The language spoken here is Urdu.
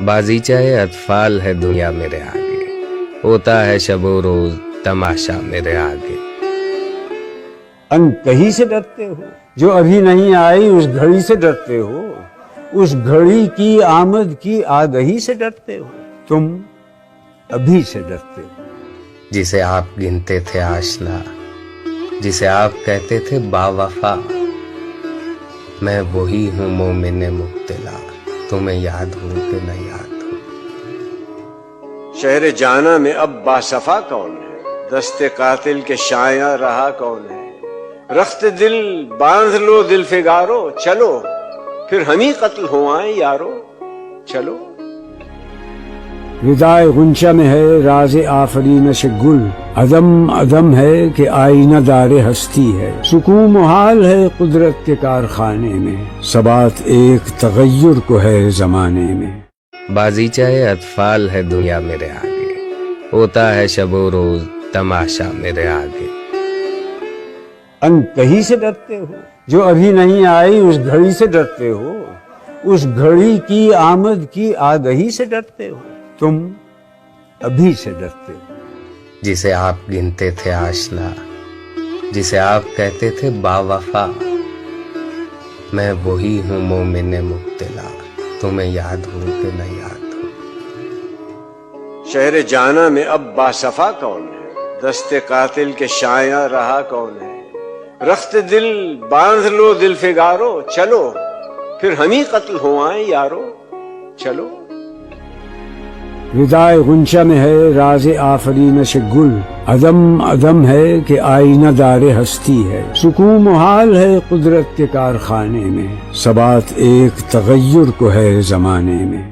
بازیچہ اطفال ہے دنیا میرے آگے، ہوتا ہے شب و روز تماشا میرے آگے۔ ان کہیں سے ڈرتے ہو جو ابھی نہیں آئی، اس گھڑی سے ڈرتے ہو، اس گھڑی کی آمد کی آگہی سے ڈرتے ہو، تم ابھی سے ڈرتے ہو۔ جسے آپ گنتے تھے آشنا، جسے آپ کہتے تھے با وفا، میں وہی ہوں مومن مبتلا، تمہیں یاد ہوں کہ نہ یاد ہوں۔ شہر جانا میں اب باصفا کون ہے، دست قاتل کے شایع رہا کون ہے؟ رخت دل باندھ لو دل فگارو، چلو پھر ہم ہی قتل ہو آئیں یارو، چلو۔ وداع غنچہ میں ہے راز آفرینش گل، عدم عدم ہے کہ آئینہ دار ہستی ہے، سکون محال ہے قدرت کے کارخانے میں، ثبات ایک تغیر کو ہے زمانے میں۔ بازیچہ اطفال ہے دنیا میرے آگے، ہوتا ہے شب و روز تماشا میرے آگے۔ ان کہیں سے ڈرتے ہو جو ابھی نہیں آئی، اس گھڑی سے ڈرتے ہو، اس گھڑی کی آمد کی آگہی سے ڈرتے ہو، تم ابھی سے ڈرتے ہو۔ جسے آپ گنتے تھے آشنا، جسے آپ کہتے تھے با وفا، میں وہی ہوں مومن مبتلا، تمہیں یاد ہوں کہ نہ یاد ہوں۔ شہر جانا میں اب باصفا کون ہے، دست قاتل کے شایع رہا کون ہے؟ رخت دل باندھ لو دل فگارو، چلو پھر ہم ہی قتل ہو آئیں یارو، چلو۔ وداع غنچہ میں ہے راز آفرینش گل، عدم عدم ہے کہ آئینہ دار ہستی ہے، سکون محال ہے قدرت کے کارخانے میں، ثبات ایک تغیر کو ہے زمانے میں۔